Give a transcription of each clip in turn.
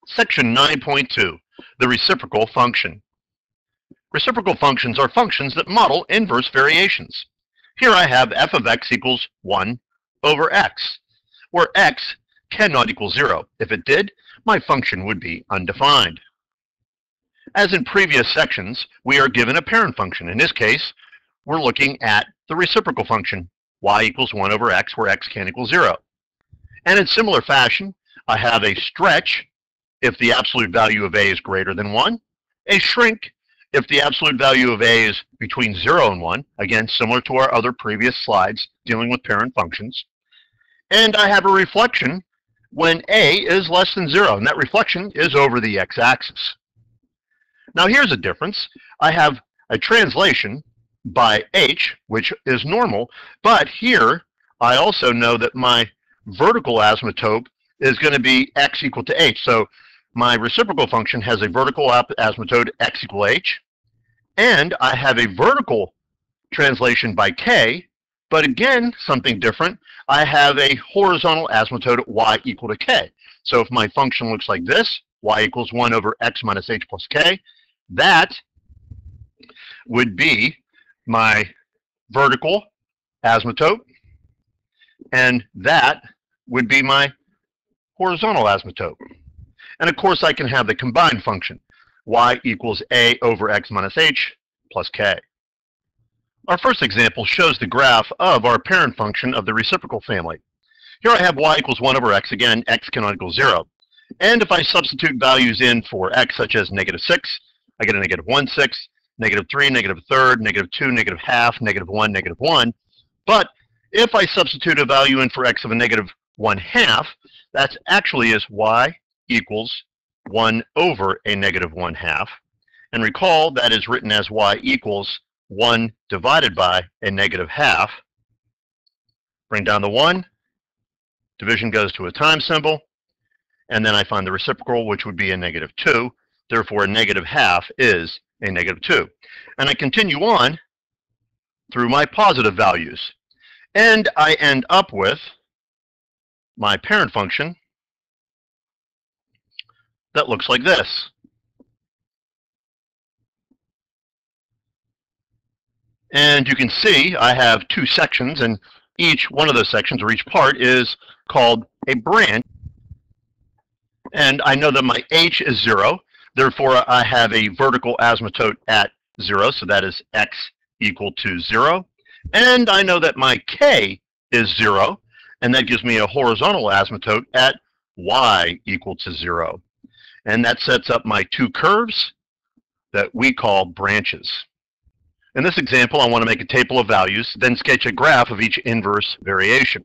Section 9.2, the reciprocal function. Reciprocal functions are functions that model inverse variations. Here I have f of x equals 1 over x, where x cannot equal 0. If it did, my function would be undefined. As in previous sections, we are given a parent function. In this case, we're looking at the reciprocal function, y equals 1 over x, where x can't equal 0. And in similar fashion, I have a stretch if the absolute value of a is greater than 1, a shrink if the absolute value of a is between 0 and 1, again, similar to our other previous slides dealing with parent functions. And I have a reflection when a is less than 0, and that reflection is over the x-axis. Now here's a difference. I have a translation by h, which is normal, but here I also know that my vertical asymptote is going to be x equal to h. So my reciprocal function has a vertical asymptote x equal h, and I have a vertical translation by k, but again, something different. I have a horizontal asymptote y equal to k. So if my function looks like this, y equals 1 over x minus h plus k, that would be my vertical asymptote, and that would be my horizontal asymptote. And of course, I can have the combined function, y equals a over x minus h plus k. Our first example shows the graph of our parent function of the reciprocal family. Here I have y equals 1 over x. Again, x cannot equal 0. And if I substitute values in for x, such as negative 6, I get a negative 1/6, negative 3, negative 1/3, negative 2, negative half, negative 1, negative 1. But if I substitute a value in for x of a negative 1/2, that actually is y equals 1 over a negative 1/2. And recall that is written as y equals 1 divided by a negative half. Bring down the 1. Division goes to a times symbol. And then I find the reciprocal, which would be a negative 2. Therefore, a negative half is a negative 2. And I continue on through my positive values. And I end up with my parent function that looks like this. And you can see I have two sections, and each one of those sections, or each part, is called a branch. And I know that my h is 0. Therefore, I have a vertical asymptote at 0, so that is x equal to 0. And I know that my k is 0, and that gives me a horizontal asymptote at y equal to 0. And that sets up my two curves that we call branches. In this example, I want to make a table of values, then sketch a graph of each inverse variation.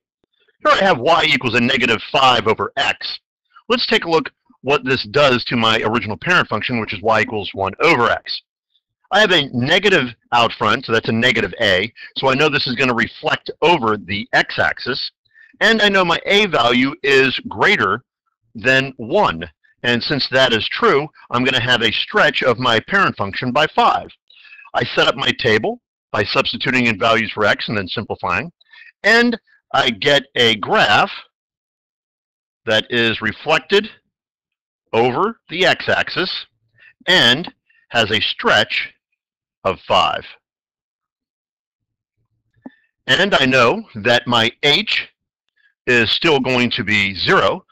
Here I have y equals a negative 5 over x. Let's take a look what this does to my original parent function, which is y equals 1 over x. I have a negative out front, so that's a negative a, so I know this is going to reflect over the x-axis, and I know my a value is greater than 1. And since that is true, I'm going to have a stretch of my parent function by 5. I set up my table by substituting in values for x and then simplifying, and I get a graph that is reflected over the x-axis and has a stretch of 5. And I know that my h is still going to be 0,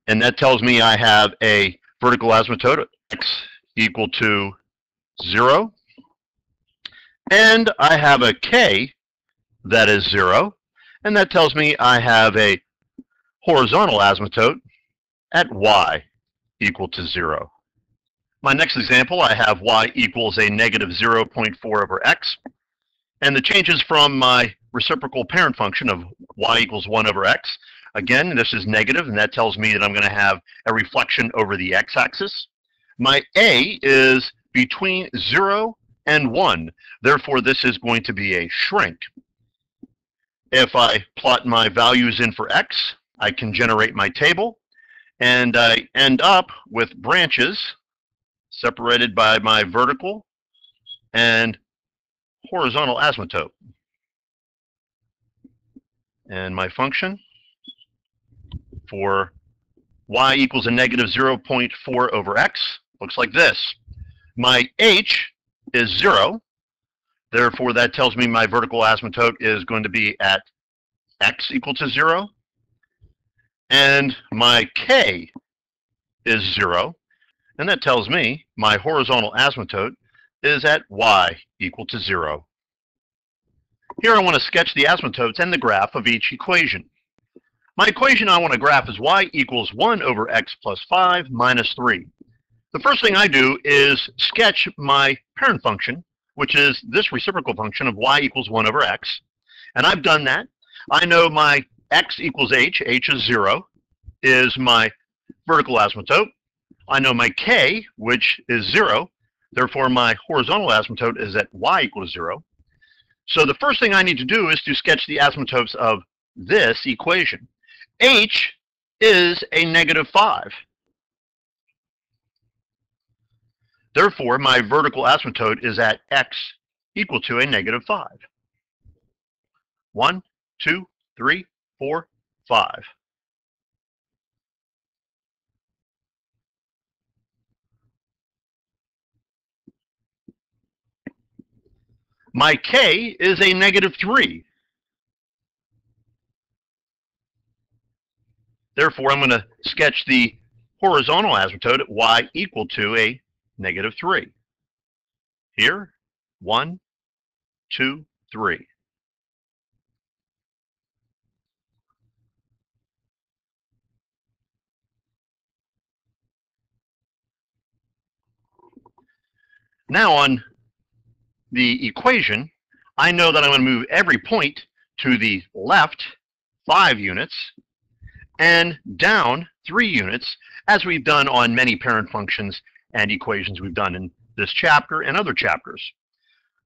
and that tells me I have a vertical asymptote x equal to 0. And I have a k that is 0, and that tells me I have a horizontal asymptote at y equal to 0. My next example, I have y equals a negative 0.4 over x, and the changes from my reciprocal parent function of y equals 1 over x. Again, this is negative, and that tells me that I'm going to have a reflection over the x-axis. My a is between 0 and 1. Therefore, this is going to be a shrink. If I plot my values in for x, I can generate my table, and I end up with branches separated by my vertical and horizontal asymptote. And my function for y equals a negative 0.4 over x looks like this. My h is 0. Therefore, that tells me my vertical asymptote is going to be at x equal to 0. And my k is 0. And that tells me my horizontal asymptote is at y equal to 0. Here I want to sketch the asymptotes and the graph of each equation. My equation I want to graph is y equals 1 over x plus 5 minus 3. The first thing I do is sketch my parent function, which is this reciprocal function of y equals 1 over x. And I've done that. I know my x equals h is 0, is my vertical asymptote. I know my k, which is 0. Therefore, my horizontal asymptote is at y equals 0. So the first thing I need to do is to sketch the asymptotes of this equation. H is a negative 5. Therefore, my vertical asymptote is at x equal to a negative 5. 1, 2, 3, 4, 5. My k is a negative 3. Therefore, I'm going to sketch the horizontal asymptote at y equal to a negative 3. Here, 1, 2, 3. Now on the equation, I know that I'm going to move every point to the left 5 units and down 3 units, as we've done on many parent functions and equations we've done in this chapter and other chapters.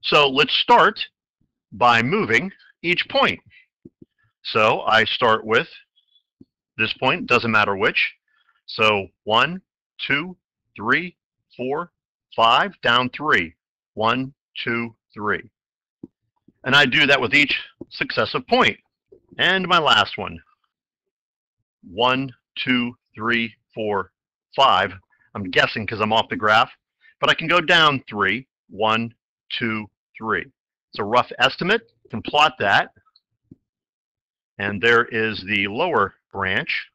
So let's start by moving each point. So I start with this point, doesn't matter which. So 1, 2, 3, 4, 5, down 3. 1, 2, 3. And I do that with each successive point. And my last one. 1, 2, 3, 4, 5. I'm guessing because I'm off the graph, but I can go down 3. 1, 2, 3. It's a rough estimate. You can plot that. And there is the lower branch.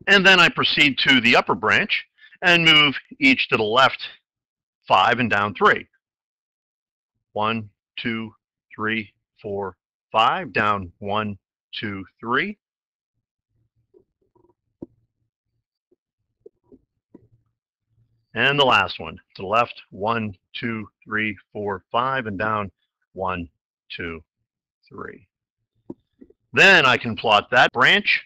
And then I proceed to the upper branch and move each to the left 5 and down 3. 1, 2, 3, 4, 5, down 1, 2, 3. And the last one to the left, 1, 2, 3, 4, 5, and down 1, 2, 3. Then I can plot that branch.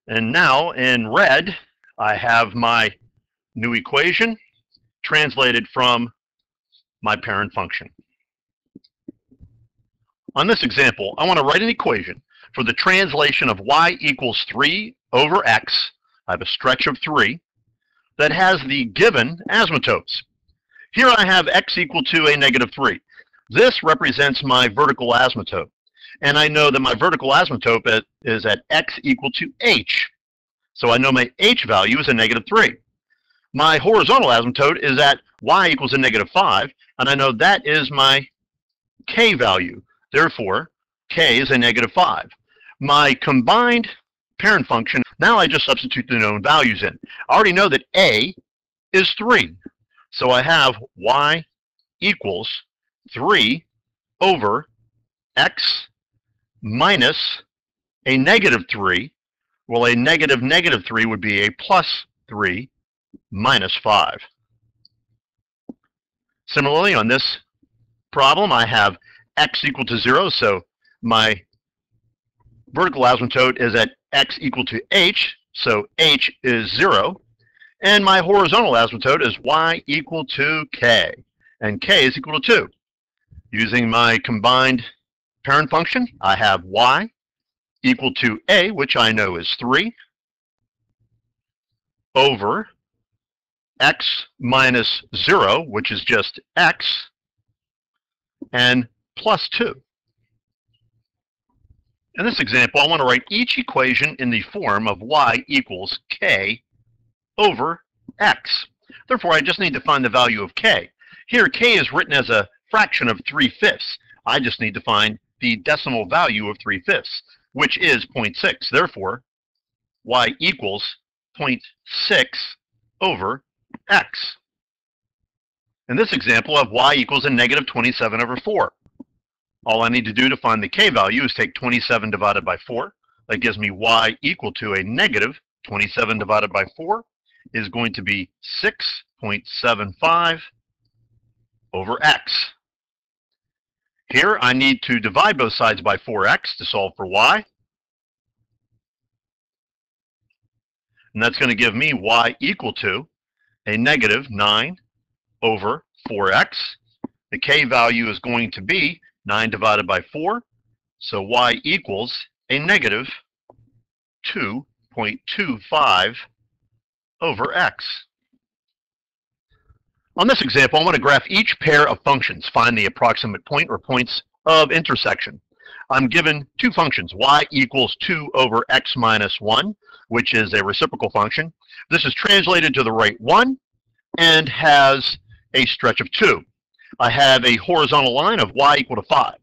And now in red, I have my new equation translated from my parent function. On this example, I want to write an equation for the translation of y equals 3 over x. I have a stretch of 3 that has the given asymptotes. Here I have x equal to a negative 3. This represents my vertical asymptote. And I know that my vertical asymptote is at x equal to h. So I know my h value is a negative 3. My horizontal asymptote is at y equals a negative 5, and I know that is my k value. Therefore, k is a negative 5. My combined parent function, now I just substitute the known values in. I already know that a is 3. So I have y equals 3 over x minus a negative 3. Well, a negative 3 would be a plus 3 minus 5. Similarly, on this problem, I have x equal to 0, so my vertical asymptote is at x equal to h, so h is 0. And my horizontal asymptote is y equal to k, and k is equal to 2. Using my combined parent function, I have y equal to a, which I know is 3, over x minus 0, which is just x, and plus 2. In this example, I want to write each equation in the form of y equals k over x. Therefore, I just need to find the value of k. Here, k is written as a fraction of 3/5. I just need to find the decimal value of 3/5, which is 0.6. Therefore, y equals 0.6 over x. In this example, I have y equals a negative 27 over 4. All I need to do to find the k value is take 27 divided by 4. That gives me y equal to a negative 27 divided by 4 is going to be 6.75 over x. Here, I need to divide both sides by 4x to solve for y. And that's going to give me y equal to a negative 9 over 4x. The k value is going to be 9 divided by 4. So y equals a negative 2.25 over x. On this example, I want to graph each pair of functions, find the approximate point or points of intersection. I'm given two functions, y equals 2 over x minus 1, which is a reciprocal function. This is translated to the right 1 and has a stretch of 2. I have a horizontal line of y equal to 5.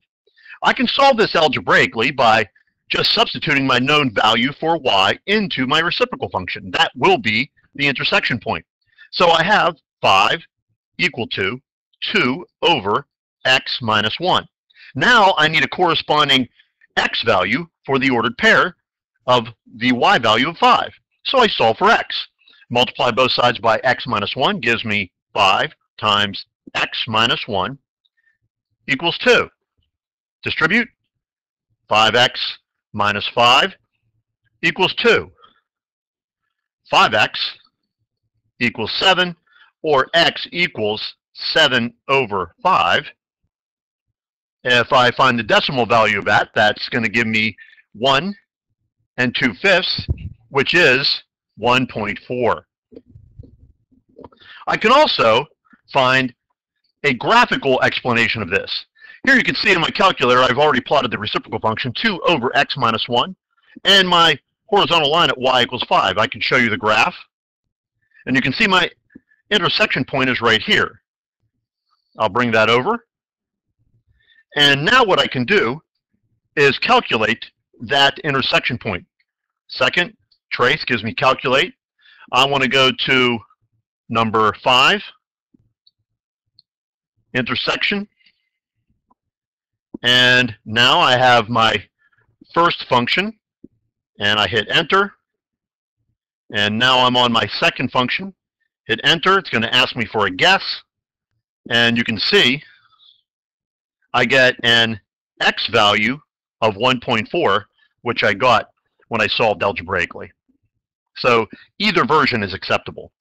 I can solve this algebraically by just substituting my known value for y into my reciprocal function. That will be the intersection point. So I have 5 equal to 2 over x minus 1. Now I need a corresponding x value for the ordered pair of the y value of 5. So I solve for x. Multiply both sides by x minus 1 gives me 5 times x minus 1 equals 2. Distribute. 5x minus 5 equals 2. 5x equals 7, or x equals 7 over 5. If I find the decimal value of that, that's going to give me 1 2/5, which is 1.4. I can also find a graphical explanation of this. Here you can see in my calculator, I've already plotted the reciprocal function 2 over x minus 1, and my horizontal line at y equals 5. I can show you the graph, and you can see my intersection point is right here. I'll bring that over, and now what I can do is calculate that intersection point. Second, trace gives me calculate. I want to go to number 5, intersection, and now I have my first function, and I hit enter, and now I'm on my second function. Hit enter, it's going to ask me for a guess, and you can see I get an x value of 1.4, which I got when I solved algebraically. So either version is acceptable.